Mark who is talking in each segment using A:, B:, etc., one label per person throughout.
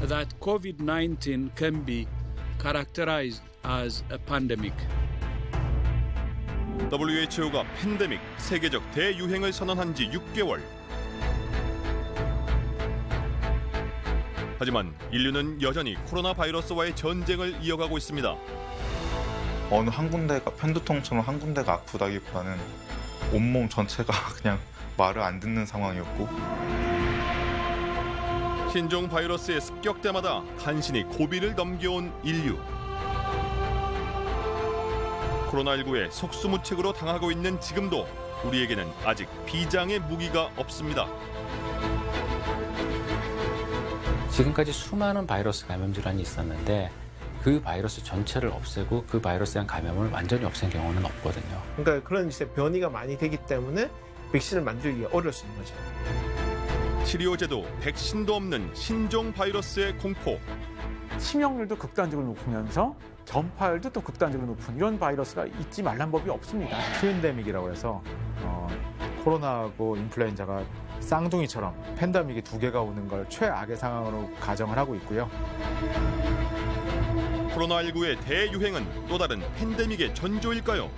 A: that COVID-19 can be characterized as a pandemic.
B: WHO가 팬데믹, 세계적 대유행을 선언한 지 6개월. 하지만 인류는 여전히 코로나 바이러스와의 전쟁을 이어가고 있습니다.
C: 어느 한 군데가 편두통처럼 한 군데가 아프다기보다는 온몸 전체가 그냥 말을 안 듣는 상황이었고,
B: 신종 바이러스의 습격 때마다 간신히 고비를 넘겨온 인류. 코로나19에 속수무책으로 당하고 있는 지금도 우리에게는 아직 비장의 무기가 없습니다.
D: 지금까지 수많은 바이러스 감염 질환이 있었는데 그 바이러스 전체를 없애고 그 바이러스에 대한 감염을 완전히 없앤 경우는 없거든요.
E: 그러니까 그런 이제 변이가 많이 되기 때문에 백신을 만들기가 어려울 수 있는 거죠.
B: 치료제도, 백신도 없는 신종 바이러스의 공포.
F: 치명률도 극단적으로 높으면서 전파율도 또 극단적으로 높은 이런 바이러스가 있지 말란 법이 없습니다.
G: 트윈데믹이라고 해서 코로나하고 인플루엔자가 쌍둥이처럼 팬데믹이 두 개가 오는 걸 최악의 상황으로 가정을 하고 있고요.
B: 코로나19의 대유행은 또 다른 팬데믹의 전조일까요?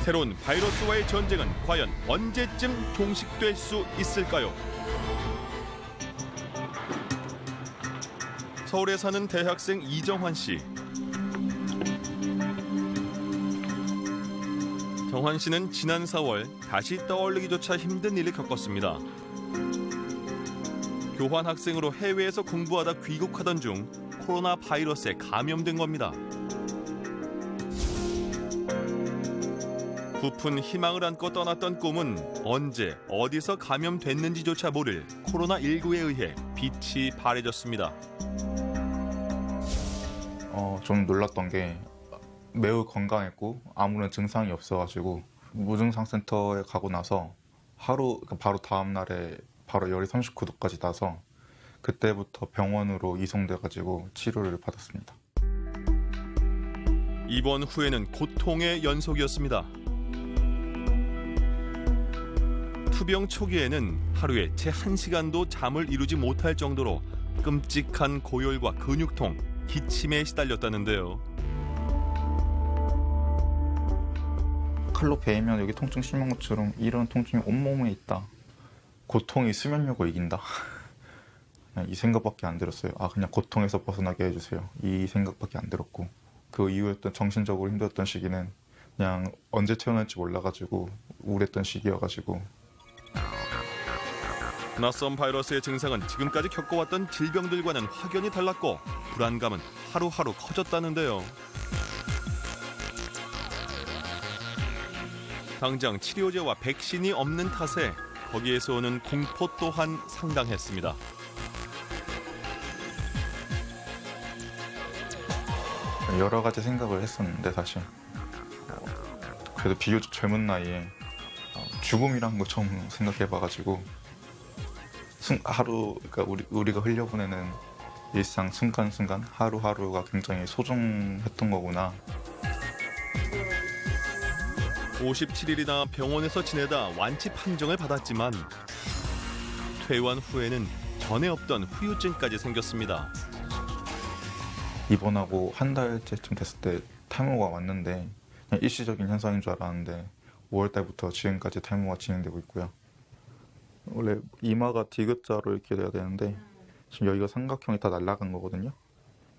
B: 새로운 바이러스와의 전쟁은 과연 언제쯤 종식될 수 있을까요? 서울에 사는 대학생 이정환 씨. 정환 씨는 지난 4월 다시 떠올리기조차 힘든 일을 겪었습니다. 교환 학생으로 해외에서 공부하다 귀국하던 중 코로나 바이러스에 감염된 겁니다. 부푼 희망을 안고 떠났던 꿈은 언제 어디서 감염됐는지조차 모를 코로나19에 의해 빛이 바래졌습니다.
C: 좀 놀랐던 게 매우 건강했고 아무런 증상이 없어가지고 무증상센터에 가고 나서 바로 다음 날에 바로 열이 39도까지 나서 그때부터 병원으로 이송돼가지고 치료를 받았습니다.
B: 입원 후에는 고통의 연속이었습니다. 투병 초기에는 하루에 채 1시간도 잠을 이루지 못할 정도로 끔찍한 고열과 근육통, 기침에 시달렸다는데요.
C: 칼로 베이면 여기 통증 심한 것처럼 이런 통증이 온몸에 있다. 고통이 수면력을 이긴다. 그냥 이 생각밖에 안 들었어요. 그냥 고통에서 벗어나게 해주세요. 이 생각밖에 안 들었고, 그 이후였던 정신적으로 힘들었던 시기는 그냥 언제 태어날지 몰라가지고 우울했던 시기여가지고.
B: 낯선 바이러스의 증상은 지금까지 겪어왔던 질병들과는 확연히 달랐고 불안감은 하루하루 커졌다는데요. 당장 치료제와 백신이 없는 탓에 거기에서 오는 공포 또한 상당했습니다.
C: 여러 가지 생각을 했었는데 사실 그래도 비교적 젊은 나이에 죽음이란 거 처음 생각해봐가지고 그러니까 우리가 흘려보내는 일상 순간순간 하루하루가 굉장히 소중했던 거구나.
B: 57일이나 병원에서 지내다 완치 판정을 받았지만 퇴원 후에는 전에 없던 후유증까지 생겼습니다.
C: 입원하고 한 달째쯤 됐을 때 탈모가 왔는데 그냥 일시적인 현상인 줄 알았는데 5월 달부터 지금까지 탈모가 진행되고 있고요. 원래 이마가 디귿자로 이렇게 돼야 되는데 지금 여기가 삼각형이 다 날아간 거거든요.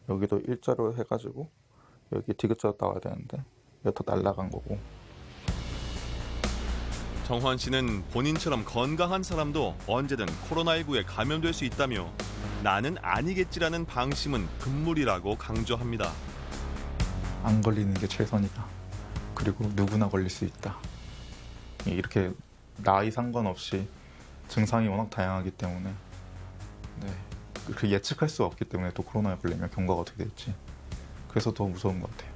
C: 여기도 일자로 해가지고 여기 디귿자로 나와야 되는데 여기 다 날아간 거고.
B: 정환 씨는 본인처럼 건강한 사람도 언제든 코로나19에 감염될 수 있다며 나는 아니겠지라는 방심은 금물이라고 강조합니다.
C: 안 걸리는 게 최선이다. 그리고 누구나 걸릴 수 있다. 이렇게 나이 상관없이 증상이 워낙 다양하기 때문에 예측할 수 없기 때문에 또 코로나에 걸리면 경과가 어떻게 될지 그래서 더 무서운 것 같아요.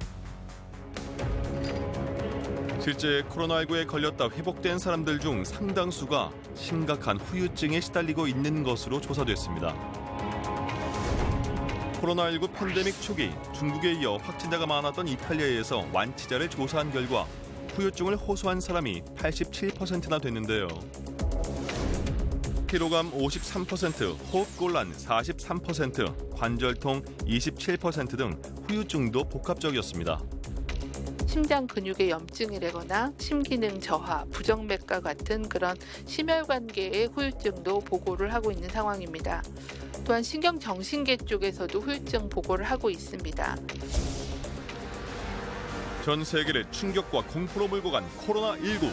B: 실제 코로나19에 걸렸다 회복된 사람들 중 상당수가 심각한 후유증에 시달리고 있는 것으로 조사됐습니다. 코로나19 팬데믹 초기 중국에 이어 확진자가 많았던 이탈리아에서 완치자를 조사한 결과 후유증을 호소한 사람이 87%나 됐는데요. 피로감 53%, 호흡곤란 43%, 관절통 27% 등 후유증도 복합적이었습니다.
H: 심장 근육의 염증이라거나 심기능 저하, 부정맥과 같은 그런 심혈관계의 후유증도 보고를 하고 있는 상황입니다. 또한 신경정신계 쪽에서도 후유증 보고를 하고 있습니다.
B: 전 세계를 충격과 공포로 몰고 간 코로나19.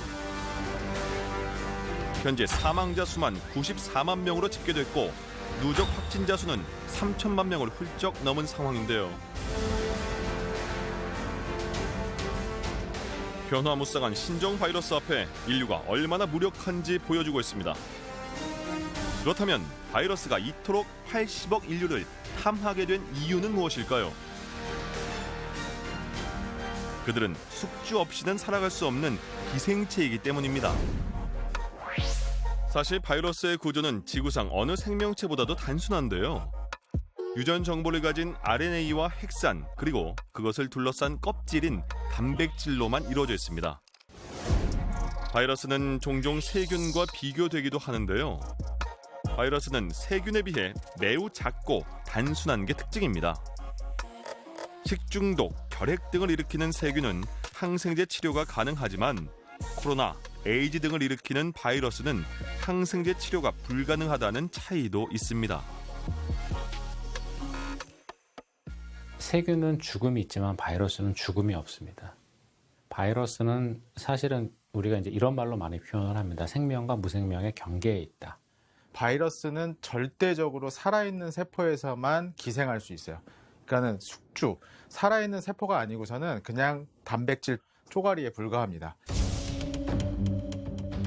B: 현재 사망자 수만 94만 명으로 집계됐고 누적 확진자 수는 3천만 명을 훌쩍 넘은 상황인데요. 변화무쌍한 신종 바이러스 앞에 인류가 얼마나 무력한지 보여주고 있습니다. 그렇다면 바이러스가 이토록 80억 인류를 탐하게 된 이유는 무엇일까요? 그들은 숙주 없이는 살아갈 수 없는 기생체이기 때문입니다. 사실 바이러스의 구조는 지구상 어느 생명체보다도 단순한데요. 유전 정보를 가진 RNA와 핵산, 그리고 그것을 둘러싼 껍질인 단백질로만 이루어져 있습니다. 바이러스는 종종 세균과 비교되기도 하는데요. 바이러스는 세균에 비해 매우 작고 단순한 게 특징입니다. 식중독, 결핵 등을 일으키는 세균은 항생제 치료가 가능하지만 코로나, 에이즈 등을 일으키는 바이러스는 항생제 치료가 불가능하다는 차이도 있습니다.
D: 세균은 죽음이 있지만 바이러스는 죽음이 없습니다. 바이러스는 사실은 우리가 이제 이런 말로 많이 표현을 합니다. 생명과 무생명의 경계에 있다.
G: 바이러스는 절대적으로 살아있는 세포에서만 기생할 수 있어요. 그러니까는 숙주, 살아있는 세포가 아니고서는 그냥 단백질 쪼가리에 불과합니다.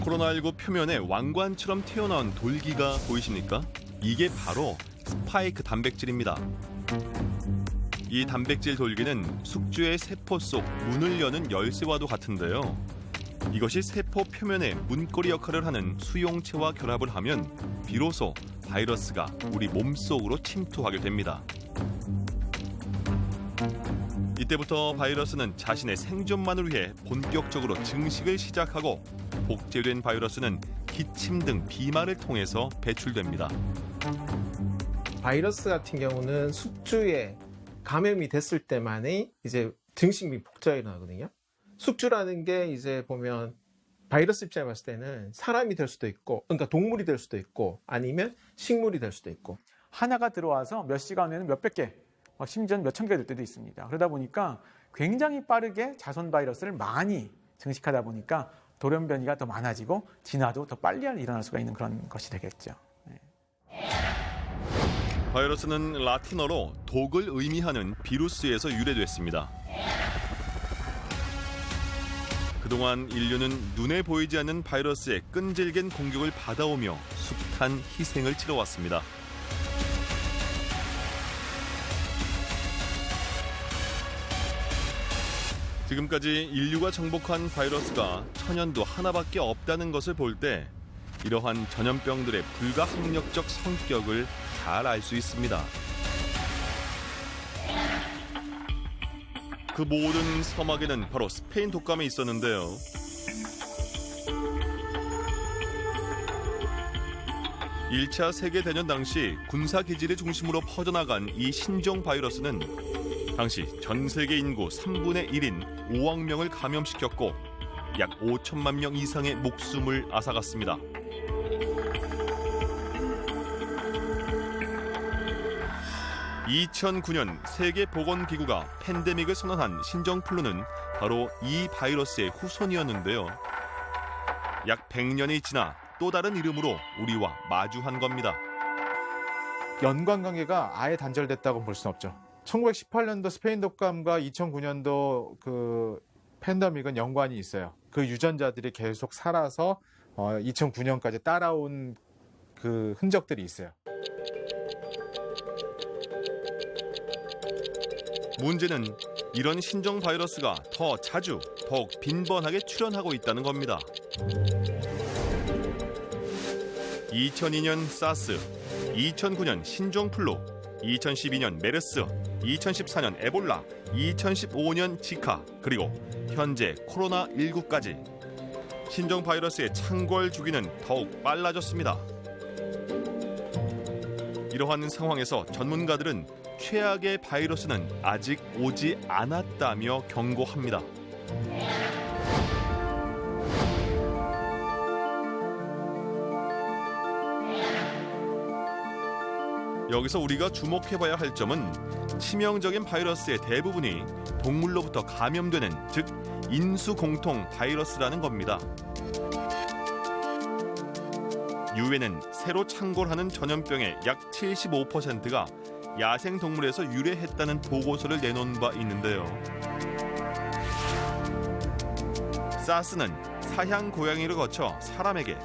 B: 코로나19 표면에 왕관처럼 튀어나온 돌기가 보이십니까? 이게 바로 스파이크 단백질입니다. 이 단백질 돌기는 숙주의 세포 속 문을 여는 열쇠와도 같은데요. 이것이 세포 표면에 문고리 역할을 하는 수용체와 결합을 하면 비로소 바이러스가 우리 몸속으로 침투하게 됩니다. 이때부터 바이러스는 자신의 생존만을 위해 본격적으로 증식을 시작하고 복제된 바이러스는 기침 등 비말을 통해서 배출됩니다.
E: 바이러스 같은 경우는 숙주에 감염이 됐을 때만이 이제 증식 및 복제가 일어나거든요. 숙주라는 게 이제 보면 바이러스 입장에 봤을 때는 사람이 될 수도 있고, 그러니까 동물이 될 수도 있고, 아니면 식물이 될 수도 있고.
F: 하나가 들어와서 몇 시간 후에는 몇백 개, 심지어 몇천 개가 될 때도 있습니다. 그러다 보니까 굉장히 빠르게 자손 바이러스를 많이 증식하다 보니까 돌연변이가 더 많아지고 진화도 더 빨리 일어날 수가 있는 그런 것이 되겠죠. 네.
B: 바이러스는 라틴어로 독을 의미하는 비루스에서 유래됐습니다. 그동안 인류는 눈에 보이지 않는 바이러스의 끈질긴 공격을 받아오며 숱한 희생을 치러왔습니다. 지금까지 인류가 정복한 바이러스가 천연도 하나밖에 없다는 것을 볼 때 이러한 전염병들의 불가항력적 성격을 잘 알 수 있습니다. 그 모든 서막에는 바로 스페인 독감이 있었는데요. (1차) 세계대전 당시 군사기지를 중심으로 퍼져나간 이 신종 바이러스는 당시 전 세계 인구 3분의 1인 5억 명을 감염시켰고 약 5천만 명 이상의 목숨을 앗아갔습니다. (2009년) 세계보건기구가 팬데믹을 선언한 신종플루는 바로 이 바이러스의 후손이었는데요. 약 100년이 지나 또 다른 이름으로 우리와 마주한 겁니다.
G: 연관관계가 아예 단절됐다고 볼 수는 없죠. 1918년도 스페인 독감과 2009년도 그 팬데믹은 연관이 있어요. 그 유전자들이 계속 살아서 2009년까지 따라온 그 흔적들이 있어요.
B: 문제는 이런 신종 바이러스가 더 자주, 더욱 빈번하게 출현하고 있다는 겁니다. 2002년 사스, 2009년 신종플루, 2012년 메르스, 2014년 에볼라, 2015년 지카, 그리고 현재 코로나19까지 신종 바이러스의 창궐 주기는 더욱 빨라졌습니다. 이러한 상황에서 전문가들은 최악의 바이러스는 아직 오지 않았다며 경고합니다. 여기서 우리가 주목해봐야 할 점은 치명적인 바이러스의 대부분이 동물로부터 감염되는, 즉 인수공통 바이러스라는 겁니다. 유엔은 새로 창궐하는 전염병의 약 75%가 야생동물에서 유래했다는 보고서를 내놓은 바 있는데요. 사스는 사향 고양이를 거쳐 사람에게,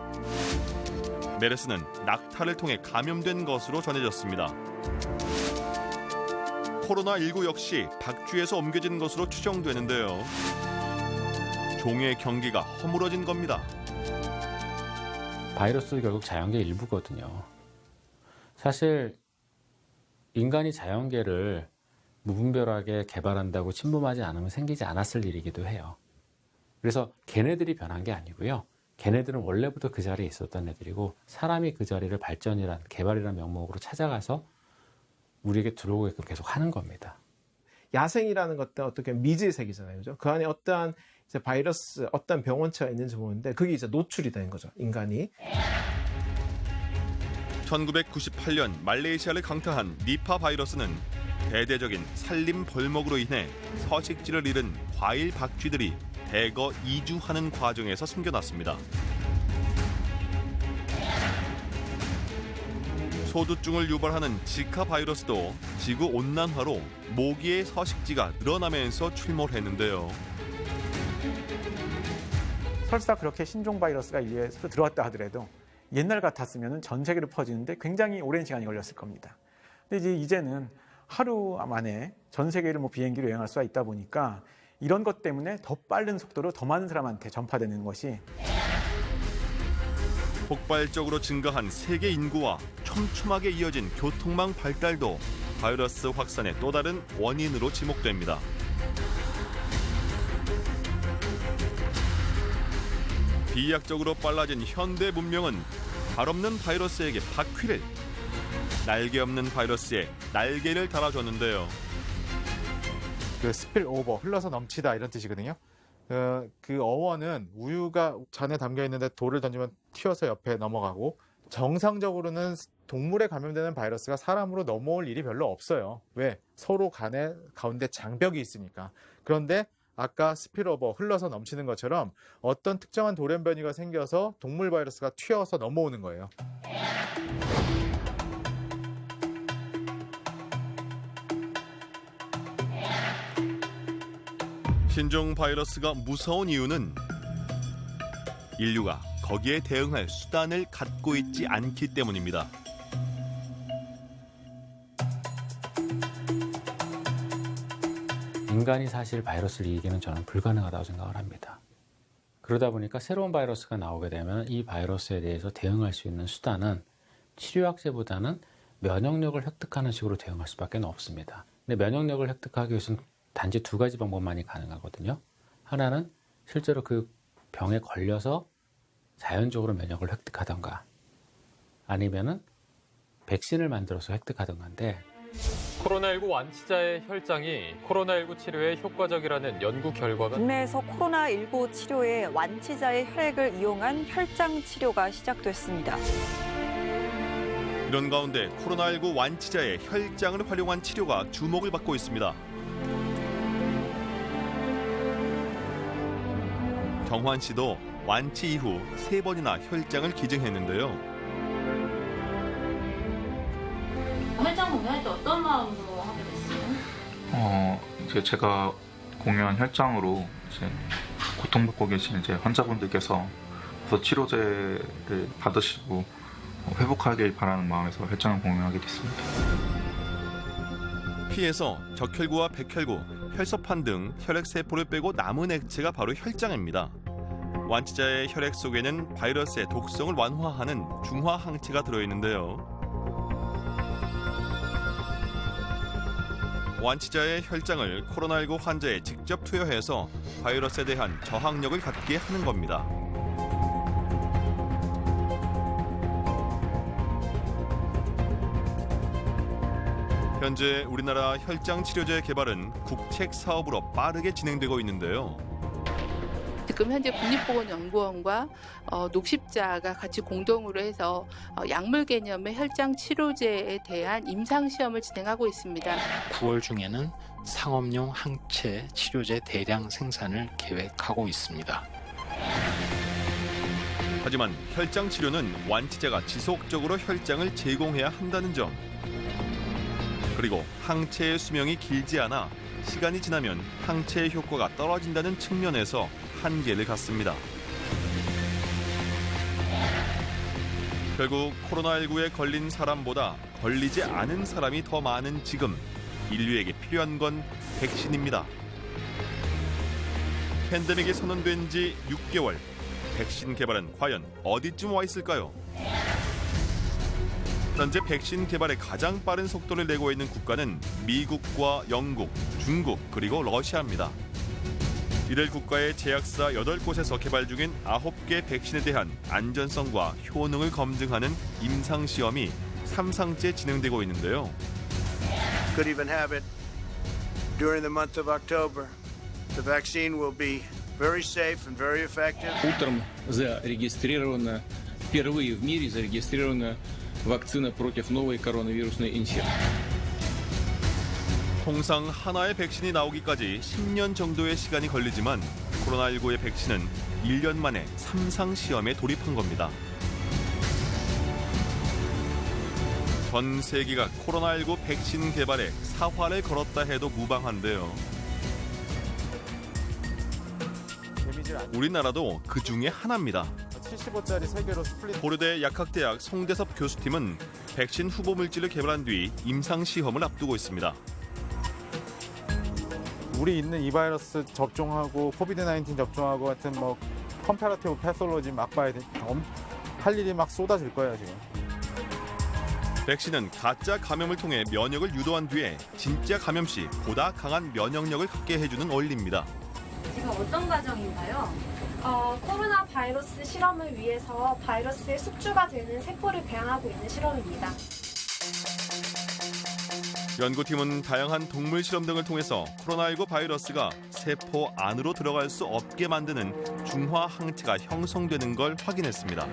B: 메르스는 낙타를 통해 감염된 것으로 전해졌습니다. 코로나19 역시 박쥐에서 옮겨진 것으로 추정되는데요. 종의 경계가 허물어진 겁니다.
D: 바이러스도 결국 자연계 일부거든요. 사실 인간이 자연계를 무분별하게 개발한다고 침범하지 않으면 생기지 않았을 일이기도 해요. 그래서 걔네들이 변한 게 아니고요. 걔네들은 원래부터 그 자리에 있었던 애들이고 사람이 그 자리를 발전이란 개발이라는 명목으로 찾아가서 우리에게 들어오게끔 계속 하는 겁니다.
E: 야생이라는 것도 어떻게 미지의 세계잖아요. 그죠? 그 안에 어떠한 이제 바이러스, 어떤 병원체가 있는지 모르는데 그게 이제 노출이 되는 거죠. 인간이.
B: 1998년 말레이시아를 강타한 니파 바이러스는 대대적인 산림 벌목으로 인해 서식지를 잃은 과일 박쥐들이 대거 이주하는 과정에서 생겨났습니다. 소두증을 유발하는 지카 바이러스도 지구 온난화로 모기의 서식지가 늘어나면서 출몰했는데요.
F: 설사 그렇게 신종 바이러스가 인류에서 들어왔다 하더라도 옛날 같았으면 전 세계로 퍼지는데 굉장히 오랜 시간이 걸렸을 겁니다. 근데 이제는 하루 만에 전 세계를 비행기로 여행할 수가 있다 보니까 이런 것 때문에 더 빠른 속도로 더 많은 사람한테 전파되는 것이
B: 폭발적으로 증가한 세계 인구와 촘촘하게 이어진 교통망 발달도 바이러스 확산의 또 다른 원인으로 지목됩니다. 비약적으로 빨라진 현대 문명은 발 없는 바이러스에게 바퀴를, 날개 없는 바이러스에 날개를 달아줬는데요.
G: 그 스필 오버, 흘러서 넘치다 이런 뜻이거든요. 그 어원은 우유가 잔에 담겨 있는데 돌을 던지면 튀어서 옆에 넘어가고, 정상적으로는 동물에 감염되는 바이러스가 사람으로 넘어올 일이 별로 없어요. 왜? 서로 간에 가운데 장벽이 있으니까. 그런데 아까 스피로버, 흘러서 넘치는 것처럼 어떤 특정한 돌연변이가 생겨서 동물 바이러스가 튀어서 넘어오는 거예요.
B: 신종 바이러스가 무서운 이유는 인류가 거기에 대응할 수단을 갖고 있지 않기 때문입니다.
D: 인간이 사실 바이러스를 이기는 저는 불가능하다고 생각을 합니다. 그러다 보니까 새로운 바이러스가 나오게 되면 이 바이러스에 대해서 대응할 수 있는 수단은 치료약제보다는 면역력을 획득하는 식으로 대응할 수밖에 없습니다. 근데 면역력을 획득하기 위해서는 단지 두 가지 방법만이 가능하거든요. 하나는 실제로 그 병에 걸려서 자연적으로 면역을 획득하던가, 아니면은 백신을 만들어서 획득하던가인데,
I: 코로나19 완치자의 혈장이 코로나19 치료에 효과적이라는 연구 결과가
J: 국내에서 코로나19 치료에 완치자의 혈액을 이용한 혈장 치료가 시작됐습니다.
B: 이런 가운데 코로나19 완치자의 혈장을 활용한 치료가 주목을 받고 있습니다. 정환 씨도 완치 이후 3번이나 혈장을 기증했는데요.
K: 혈장 공유할 때 어떤 마음으로 하게 됐어요?
C: 이제 제가 공유한 혈장으로 이제 고통받고 계신 이제 환자분들께서 치료제를 받으시고 회복하길 바라는 마음에서 혈장을 공유하게 됐습니다.
B: 피에서 적혈구와 백혈구, 혈소판 등 혈액세포를 빼고 남은 액체가 바로 혈장입니다. 완치자의 혈액 속에는 바이러스의 독성을 완화하는 중화항체가 들어있는데요. 완치자의 혈장을 코로나19 환자에 직접 투여해서 바이러스에 대한 저항력을 갖게 하는 겁니다. 현재 우리나라 혈장 치료제 개발은 국책 사업으로 빠르게 진행되고 있는데요.
H: 지금 현재 국립보건연구원과 녹십자가 같이 공동으로 해서 약물 개념의 혈장 치료제에 대한 임상 시험을 진행하고 있습니다.
L: 9월 중에는 상업용 항체 치료제 대량 생산을 계획하고 있습니다.
B: 하지만 혈장 치료는 완치자가 지속적으로 혈장을 제공해야 한다는 점. 그리고 항체의 수명이 길지 않아 시간이 지나면 항체의 효과가 떨어진다는 측면에서 한계를 갖습니다. 결국 코로나19에 걸린 사람보다 걸리지 않은 사람이 더 많은 지금 인류에게 필요한 건 백신입니다. 팬데믹이 선언된 지 6개월, 백신 개발은 과연 어디쯤 와 있을까요? 현재 백신 개발에 가장 빠른 속도를 내고 있는 국가는 미국과 영국, 중국, 그리고 러시아입니다. 이들 국가의 제약사 8곳에서 개발 중인 9개 백신에 대한 안전성과 효능을 검증하는 임상시험이 3상째 진행되고 있는데요.
M: Could even have it during the month of October. The vaccine will be very safe and very effective.
N: Утром зарегистрирована, впервые в мире зарегистрирована вакцина против новой коронавирусной инфекции.
B: 통상 하나의 백신이 나오기까지 10년 정도의 시간이 걸리지만 코로나19의 백신은 1년 만에 3상 시험에 돌입한 겁니다. 전 세계가 코로나19 백신 개발에 사활을 걸었다 해도 무방한데요. 우리나라도 그 중에 하나입니다.
G: 75짜리 3개로 스플릿.
B: 고려대 약학대학 송대섭 교수팀은 백신 후보 물질을 개발한 뒤 임상 시험을 앞두고 있습니다.
G: 우리 있는 이 바이러스 접종하고 코비드-19 접종하고 같은 뭐 컴패러티브 패솔로지 막 봐야 돼. 할 일이 막 쏟아질 거예요, 지금.
B: 백신은 가짜 감염을 통해 면역을 유도한 뒤에 진짜 감염 시 보다 강한 면역력을 갖게 해주는 원리입니다.
O: 지금 어떤 과정인가요? 코로나 바이러스 실험을 위해서 바이러스의 숙주가 되는 세포를 배양하고 있는 실험입니다.
B: 연구팀은 다양한 동물 실험 등을 통해서 코로나19 바이러스가 세포 안으로 들어갈 수 없게 만드는 중화 항체가 형성되는 걸 확인했습니다.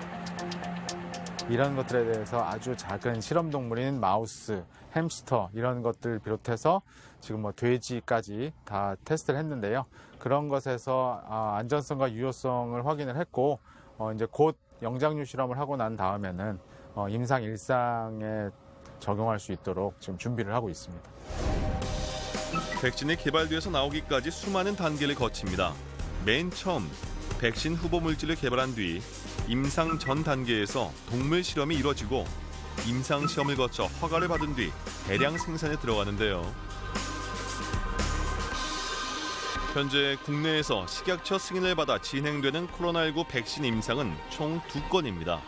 G: 이런 것들에 대해서 아주 작은 실험 동물인 마우스, 햄스터 이런 것들 비롯해서 지금 뭐 돼지까지 다 테스트를 했는데요. 그런 것에서 안전성과 유효성을 확인을 했고 이제 곧 영장류 실험을 하고 난 다음에는 임상 일상에 적용할 수 있도록 지금 준비를 하고 있습니다.
B: 백신이 개발돼서 나오기까지 수많은 단계를 거칩니다. 맨 처음 백신 후보 물질을 개발한 뒤 임상 전 단계에서 동물 실험이 이뤄지고 임상 시험을 거쳐 허가를 받은 뒤 대량 생산에 들어가는데요. 현재 국내에서 식약처 승인을 받아 진행되는 코로나19 백신 임상은 총 2건입니다.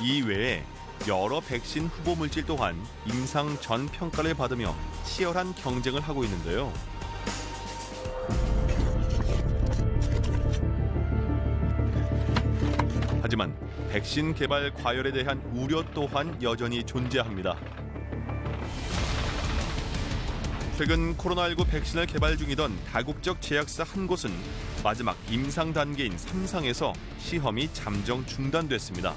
B: 이 외에 여러 백신 후보 물질 또한 임상 전 평가를 받으며 치열한 경쟁을 하고 있는데요. 하지만 백신 개발 과열에 대한 우려 또한 여전히 존재합니다. 최근 코로나19 백신을 개발 중이던 다국적 제약사 한 곳은 마지막 임상 단계인 3상에서 시험이 잠정 중단됐습니다.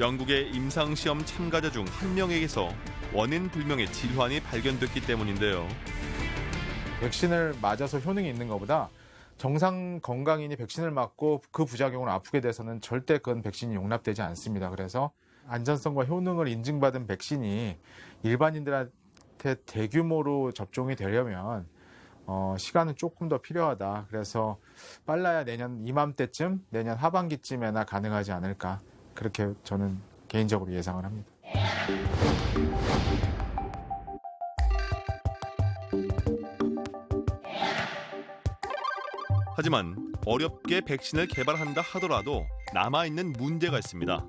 B: 영국의 임상시험 참가자 중 한 명에게서 원인 불명의 질환이 발견됐기 때문인데요.
G: 백신을 맞아서 효능이 있는 것보다 정상 건강인이 백신을 맞고 그 부작용으로 아프게 돼서는 절대 그건 백신이 용납되지 않습니다. 그래서 안전성과 효능을 인증받은 백신이 일반인들한테 대규모로 접종이 되려면 시간은 조금 더 필요하다. 그래서 빨라야 내년 이맘때쯤, 내년 하반기쯤에나 가능하지 않을까. 그렇게 저는 개인적으로 예상을 합니다.
B: 하지만 어렵게 백신을 개발한다 하더라도 남아있는 문제가 있습니다.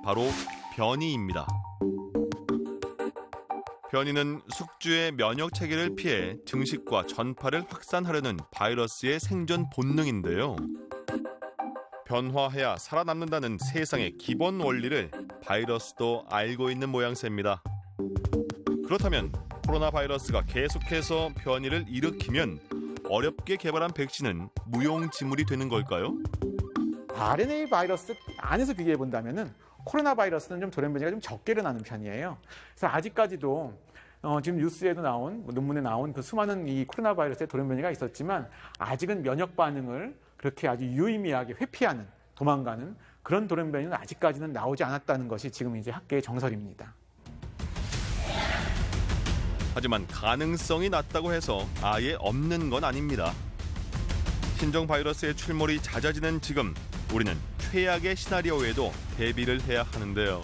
B: 바로 변이입니다. 변이는 숙주의 면역 체계를 피해 증식과 전파를 확산하려는 바이러스의 생존 본능인데요. 변화해야 살아남는다는 세상의 기본 원리를 바이러스도 알고 있는 모양새입니다. 그렇다면 코로나 바이러스가 계속해서 변이를 일으키면 어렵게 개발한 백신은 무용지물이 되는 걸까요?
F: RNA 바이러스 안에서 비교해 본다면은 코로나 바이러스는 좀 돌연변이가 좀 적게 일어나는 편이에요. 그래서 아직까지도 지금 뉴스에도 나온 논문에 나온 그 수많은 이 코로나 바이러스의 돌연변이가 있었지만 아직은 면역 반응을 그렇게 아주 유의미하게 회피하는 도망가는 그런 돌연변이는 아직까지는 나오지 않았다는 것이 지금 이제 학계의 정설입니다.
B: 하지만 가능성이 낮다고 해서 아예 없는 건 아닙니다. 신종 바이러스의 출몰이 잦아지는 지금 우리는 최악의 시나리오에도 대비를 해야 하는데요.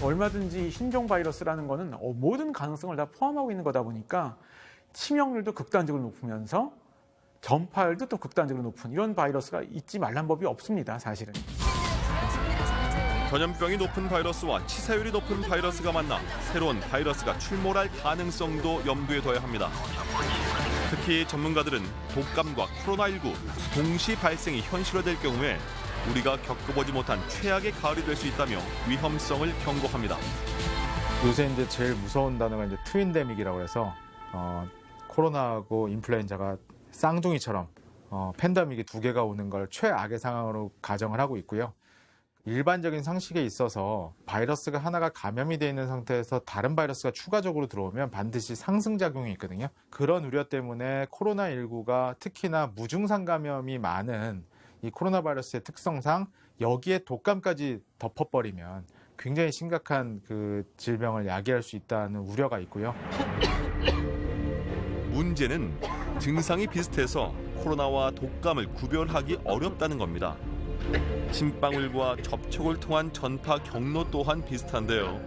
F: 얼마든지 신종 바이러스라는 거는 모든 가능성을 다 포함하고 있는 거다 보니까 치명률도 극단적으로 높으면서 전파율도 또 극단적으로 높은 이런 바이러스가 있지 말란 법이 없습니다, 사실은.
B: 전염병이 높은 바이러스와 치사율이 높은 바이러스가 만나 새로운 바이러스가 출몰할 가능성도 염두에 둬야 합니다. 특히 전문가들은 독감과 코로나19 동시 발생이 현실화될 경우에 우리가 겪어보지 못한 최악의 가을이 될 수 있다며 위험성을 경고합니다.
G: 요새 이제 제일 무서운 단어가 이제 트윈데믹이라고 해서 코로나하고 인플루엔자가 쌍둥이처럼 팬데믹이 두 개가 오는 걸 최악의 상황으로 가정을 하고 있고요. 일반적인 상식에 있어서 바이러스가 하나가 감염이 되어 있는 상태에서 다른 바이러스가 추가적으로 들어오면 반드시 상승작용이 있거든요. 그런 우려 때문에 코로나19가 특히나 무증상 감염이 많은 이 코로나 바이러스의 특성상 여기에 독감까지 덮어버리면 굉장히 심각한 그 질병을 야기할 수 있다는 우려가 있고요.
B: 문제는 증상이 비슷해서 코로나와 독감을 구별하기 어렵다는 겁니다. 침방울과 접촉을 통한 전파 경로 또한 비슷한데요.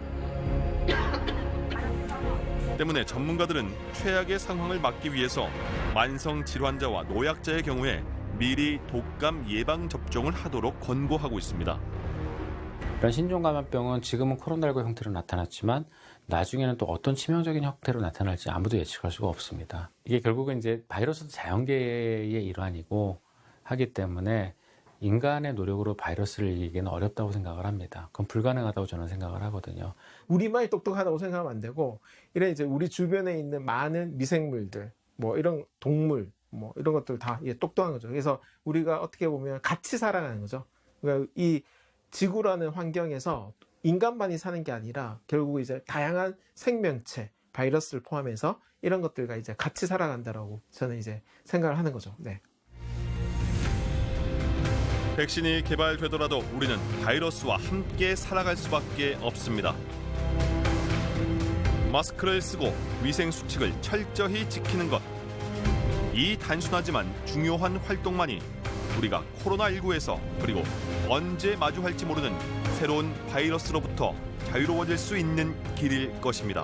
B: 때문에 전문가들은 최악의 상황을 막기 위해서 만성 질환자와 노약자의 경우에 미리 독감 예방 접종을 하도록 권고하고 있습니다.
D: 이런 신종 감염병은 지금은 코로나19 형태로 나타났지만 나중에는 또 어떤 치명적인 형태로 나타날지 아무도 예측할 수가 없습니다. 이게 결국은 이제 바이러스도 자연계의 일환이고 하기 때문에 인간의 노력으로 바이러스를 이기기는 어렵다고 생각을 합니다. 그건 불가능하다고 저는 생각을 하거든요.
E: 우리만이 똑똑하다고 생각하면 안 되고 이런 이제 우리 주변에 있는 많은 미생물들, 뭐 이런 동물, 뭐 이런 것들 다 똑똑한 거죠. 그래서 우리가 어떻게 보면 같이 살아가는 거죠. 그러니까 이 지구라는 환경에서 인간만이 사는 게 아니라 결국 이제 다양한 생명체, 바이러스를 포함해서 이런 것들과 이제 같이 살아간다라고 저는 이제 생각을 하는 거죠. 네.
B: 백신이 개발되더라도 우리는 바이러스와 함께 살아갈 수밖에 없습니다. 마스크를 쓰고 위생 수칙을 철저히 지키는 것. 이 단순하지만 중요한 활동만이 우리가 코로나19에서 그리고 언제 마주할지 모르는 새로운 바이러스로부터 자유로워질 수 있는 길일 것입니다.